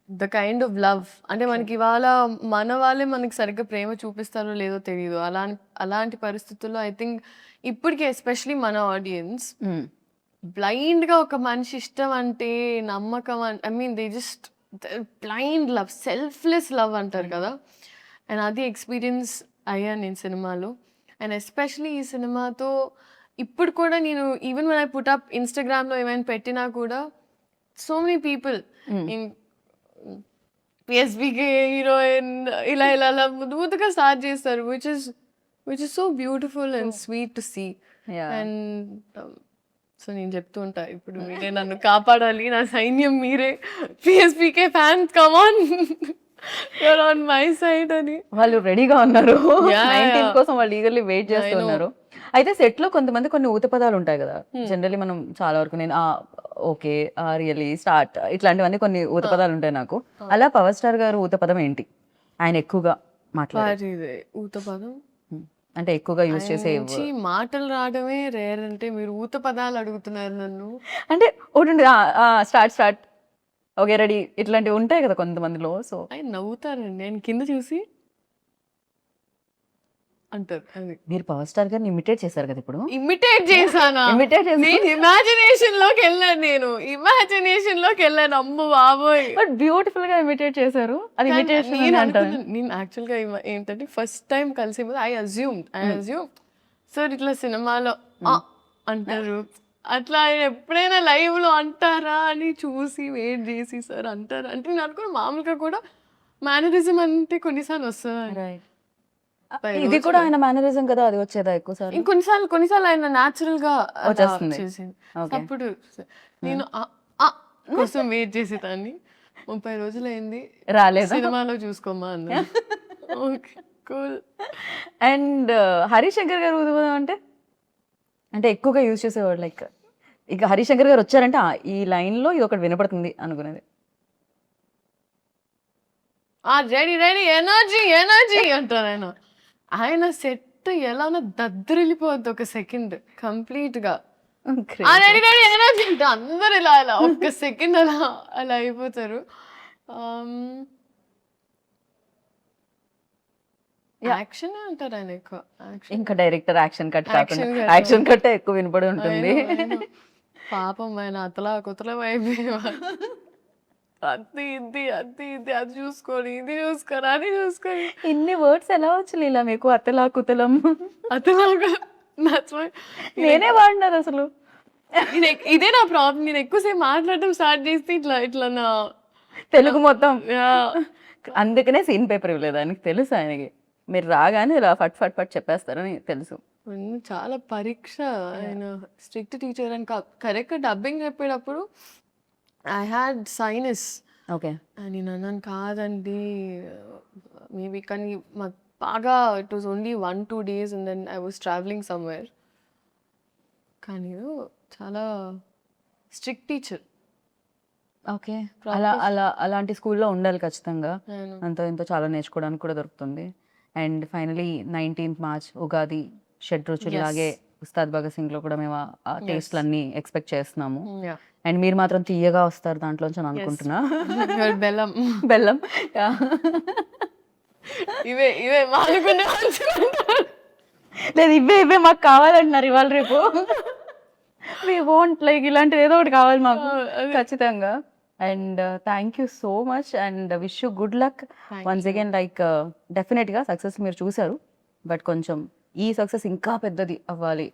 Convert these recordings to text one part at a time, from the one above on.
The kind of love అంటే మనకి ఇవాళ మన వాళ్ళే మనకి సరిగ్గా ప్రేమ చూపిస్తారో లేదో తెలియదు. అలాంటి పరిస్థితుల్లో ఐ థింక్ ఇప్పటికి ఎస్పెషలీ మన ఆడియన్స్ బ్లైండ్‌గా ఒక మనిషి ఇష్టం అంటే నమ్మకం I mean they just blind love, selfless love అంటారు కదా! అండ్ అది ఎక్స్‌పీరియన్స్ అయ్యాను నేను సినిమాలో. అండ్ ఎస్పెషల్లీ ఈ సినిమాతో ఇప్పుడు కూడా నేను even when I put up ఇన్‌స్టాగ్రామ్‌లో ఏమైనా పెట్టినా కూడా so many people in PSBK heroine ఇలా ముద్దు ముద్దుగా స్టార్ట్ చేస్తారు. Which is so beautiful and sweet to see. And so నేను చెప్తూ ఉంటా ఇప్పుడు మీరే నన్ను కాపాడాలి, నా సైన్యం మీరే, PSBK fans come on, you're on my side అని. వాళ్ళు రెడీగా ఉన్నారు. Yeah, 19 yeah. కోసం వాళ్ళు ఈగర్లీ వెయిట్ I know. చేస్తున్నారు. అయితే సెట్ లో కొంతమంది కొన్ని ఊత పదాలు ఉంటాయి కదా, జనరల్లీ మనం చాలా వరకు నేను ఓకే రియలీ స్టార్ట్ ఇట్లాంటివన్నీ కొన్ని ఊత పదాలు ఉంటాయి నాకు. అలా పవర్ స్టార్ గారు ఊత పదం ఏంటి ఆయన ఎక్కువగా మాట్లాడే, ఇదే ఊత పదం అంటే ఎక్కువగా యూజ్ చేసే నుంచి మాటలు రావడమే రేర్. అంటే మీరు ఊత పదాలు అడుగుతున్నారు నన్ను. అంటే ఒకటి స్టార్ట్ ఓకే రెడీ ఇట్లాంటివి ఉంటాయి కదా కొంతమందిలో. సో ఆయన నవ్వుతారండి, ఆయన కింద చూసి అంటారు. అది మీరు పవర్ స్టార్ గారిని ఇమిటేట్ చేశారు కదా ఇప్పుడు. ఇమిటేట్ చేశానా? ఇమిటేట్ నేను ఇమాజినేషన్ లోకి వెళ్ళాను, అమ్మ బాబోయ్. బట్ బ్యూటిఫుల్ గా ఇమిటేట్ చేశారు. అది ఇమిటేషన్ నేను యాక్చువల్ గా ఏంటంటే ఫస్ట్ టైం కలిసే ముందు ఐ అజ్యూమ్ సార్ ఇట్లా సినిమాలో అంటారు, అట్లా ఆయన ఎప్పుడైనా లైవ్ లో అంటారా అని చూసి వెయిట్ చేసి సార్ అంటారా అంటే నేను అనుకున్న మామూలుగా కూడా మేనరిజం అంటే కొన్నిసార్లు వస్తుంది. ఇది కూడా ఆయన మేనరిజం కదా, అది వచ్చేదా ఎక్కువ సార్? కొన్నిసార్లు ఆయన న్యాచురల్ గా వచ్చేస్తుంది. చేసింది. అప్పుడు నేను కోసం వెయిట్ చేసేదాన్ని. 30 రోజులైంది రాలేదు సినిమాలో చూసుకోమా అన్న. Okay cool. అండ్ హరిశంకర్ గారు ఊదుపదం అంటే ఎక్కువగా యూజ్ చేసేవాడు. లైక్ ఇక హరిశంకర్ గారు వచ్చారంటే ఈ లైన్ లో ఇది ఒకటి వినపడుతుంది అనుకునేది. రెడీ రెడీ ఎనర్జీ అంటారు ఆయన. ఆయన సెట్ ఎలా ఉన్నా దద్దరిల్లిపోద్ది ఒక సెకండ్ కంప్లీట్ గా. రెడీ రెడీ ఎనర్జీ అంటే అందరు ఇలా ఒక్క సెకండ్ అలా అయిపోతారు. యాక్షన్ అంటారు ఆయన ఎక్కువ. ఇంకా డైరెక్టర్ యాక్షన్ కట్ కాకుండా యాక్షన్ కట్ ఎక్కువ వినపడి ఉంటుంది. పాపం ఆయన అతలా కుతలం అయిపోయేవాడు. అది చూసుకొని ఇది చూసుకొని అది చూసుకొని ఇన్ని వర్డ్స్ ఎలా వచ్చి ఇలా మీకు అతలా కుతలం అతలాగా నేనే వాడినారు అసలు. ఇదే నా ప్రాబ్లం. నేను ఎక్కువసేపు మాట్లాడటం స్టార్ట్ చేస్తే ఇట్లా నా తెలుగు మొత్తం. అందుకనే సీన్ పేపర్ ఇవ్వలేదు ఆయనకి తెలుసు. ఆయనకి మీరు రాగానే ఇలా ఫట్ ఫట్ ఫట్ చెప్పేస్తారని తెలుసు. చాలా పరీక్ష. ఆయన స్ట్రిక్ట్ టీచర్ అని కరెక్ట్ డబ్బింగ్ చెప్పేటప్పుడు ఐ హ్యాడ్ సైనస్. ఓకే. నేను అన్నాను కాదండి మేబీ, కానీ మాకు బాగా it was only 1-2 days and then I was travelling somewhere. కానీ చాలా స్ట్రిక్ట్ టీచర్. ఓకే. అలాంటి స్కూల్లో ఉండాలి ఖచ్చితంగా. అంతో ఎంతో చాలా నేర్చుకోవడానికి కూడా దొరుకుతుంది. And finally 19th March Ugadi షడ్రుచులాగే ఉస్తాద్ భగత్ సింగ్ లో కూడా మేము ఆ టేస్ట్లన్నీ ఎక్స్పెక్ట్ చేస్తున్నాము. అండ్ మీరు మాత్రం తీయగా వస్తారు దాంట్లోంచి అని అనుకుంటున్నా. బెల్లం ఇవే లేదు ఇవే మాకు కావాలంటున్నారు ఇవాళ రేపు. వి వాంట్ లైక్ ఇలాంటిది ఏదో ఒకటి కావాలి మాకు ఖచ్చితంగా. And thank you so much and wish you good luck once again. Like డెఫినెట్గా సక్సెస్ మీరు చూసారు, బట్ కొంచెం ఈ సక్సెస్ ఇంకా పెద్దది అవ్వాలి,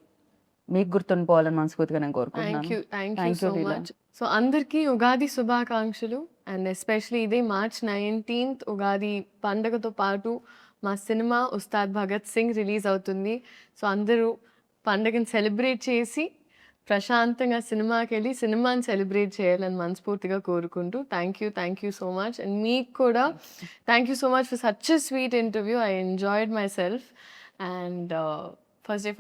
మీకు గుర్తుండిపోవాలని మనస్ఫూర్తిగా నేను కోరుకుంటున్నాను. Thank you so much. So అందరికీ ఉగాది శుభాకాంక్షలు. అండ్ ఎస్పెషలీ ఇదే March 19th ఉగాది పండుగతో పాటు మా సినిమా ఉస్తాద్ భగత్ సింగ్ రిలీజ్ అవుతుంది. సో అందరూ పండుగను సెలబ్రేట్ చేసి ప్రశాంతంగా సినిమాకి వెళ్ళి సినిమాని సెలబ్రేట్ చేయాలని మనస్ఫూర్తిగా కోరుకుంటూ thank you so much. And మీకు కూడా thank you so much for such a sweet interview. I enjoyed my self. And first day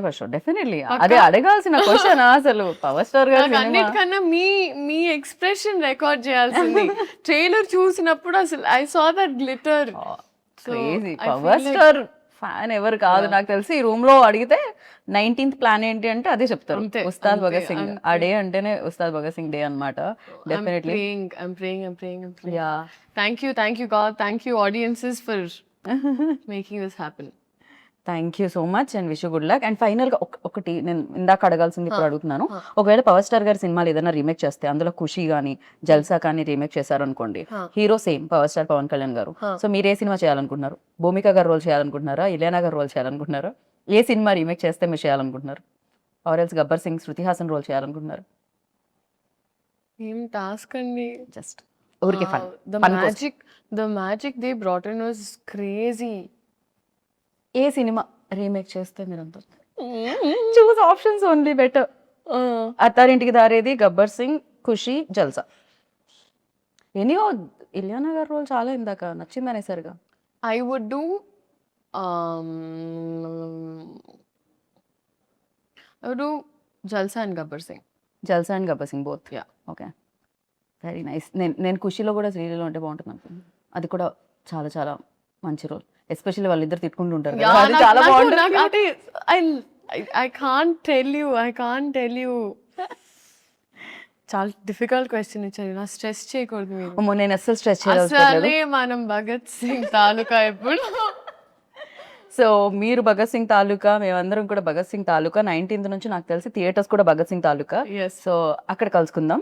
for show definitely అదే అడగాల్సిన క్వశ్చన్. అసలు పవర్ స్టార్ గారు అన్నిటికన్నా మీ ఎక్స్ప్రెషన్ రికార్డ్ చేయాల్సింది. ట్రైలర్ చూసినప్పుడు అసలు I saw that glitter. Power star fan ఎవరు కాదు నాకు తెలిసి ఈ రూమ్ లో అడిగితే 19th ప్లాన్ ఏంటి అంటే అదే చెప్తారు, అంతే, ఉస్తాద్ అంతే, భగత్ సింగ్. అంతే. ఆ డే అంటేనే ఉస్తాద్ భగత్ సింగ్ డే అన్నమాట. Definitely. I'm praying. Yeah Thank you God, thank you audiences for making this happen. Thank you so much and wish good luck. And ఫైనల్గా ఒకటి నేను ఇందాక అడగాల్సింది ఇప్పుడు అడుగుతున్నాను. ఒకవేళ పవర్ స్టార్ గారి సినిమాలు ఏదైనా రీమేక్ చేస్తే, అందులో ఖుషి కానీ జల్సా కానీ రీమేక్ చేశారనుకోండి, hero same power star Pawan Kalyan గారు, సో మీరు ఏ సినిమా చేయాలనుకుంటున్నారు? భూమిక గారు రోల్ చేయాలనుకుంటున్నారా, ఇలియానా గారు రోల్ చేయాలనుకుంటున్నారా? ఏ సినిమా రీమేక్ చేస్తే మీరు చేయాలనుకుంటున్నారు? Or else Gabbar Singh, Shruti Haasan role చేయాలనుకుంటున్నారు? ఏం టాస్క్ అండి. జస్ట్ ఊరికే fun. The magic they brought in was crazy. ఏ సినిమా రీమేక్ చేస్తే మీరు అంత choose options only better. Attarintiki Daredi, Gabbar Singh, ఖుషి, జల్సా. ఎనీయో ఇలియానా గారి రోల్ చాలా ఇందాక నచ్చింది అనేసరిగా. I would do Jalsa and Gabbar Singh. Jalsa and Gabbar Singh both. Yeah. Okay, very nice. నేను ఖుషిలో కూడా శ్రీలీలో ఉంటే బాగుంటుంది అనుకుంటున్నాను. అది కూడా చాలా చాలా మంచి రోల్, ఎస్పెషల్లీ వాళ్ళిద్దరు తిట్టుకుంటూ ఉంటారు కదా, అది చాలా బాగుంటుంది. I can't tell you. చాలా డిఫికల్ట్ క్వశ్చన్ ఇచ్చారు, నా స్ట్రెస్ చేయకూడదు మీరు. అమ్మో, నేను అస్సలు స్ట్రెస్ చేయలేదు. అసలే మనం భగత్ సింగ్ తాలూకా ఎప్పుడు. సో మీరు భగత్ సింగ్ తాలూకా, మేమందరం కూడా భగత్ సింగ్ తాలూకా. 19th నుంచి నాకు తెలిసి థియేటర్స్ కూడా భగత్ సింగ్ తాలూకా. Yes. సో అక్కడ కలుసుకుందాం.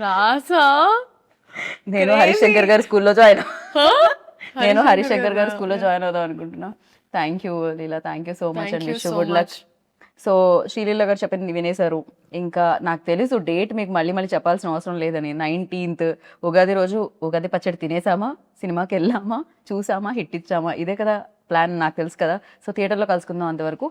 రాసా నేను హరిశంకర్ గారి స్కూల్లో జాయిన్ అవుదాం అనుకుంటున్నా. Thank you Leela, thank you so much and wish good luck. So Sreeleela గారు చెప్పింది వినేశారు. ఇంకా నాకు తెలుసు డేట్ మీకు మళ్ళీ చెప్పాల్సిన అవసరం లేదని. 19th ఉగాది రోజు ఉగాది పచ్చడి తినేసామా, సినిమాకి వెళ్ళామా, చూసామా, హిట్ ఇచ్చామా, ఇదే కదా ప్లాన్, నాకు తెలుసు కదా. సో థియేటర్లో కలుసుకుందాం అంతవరకు.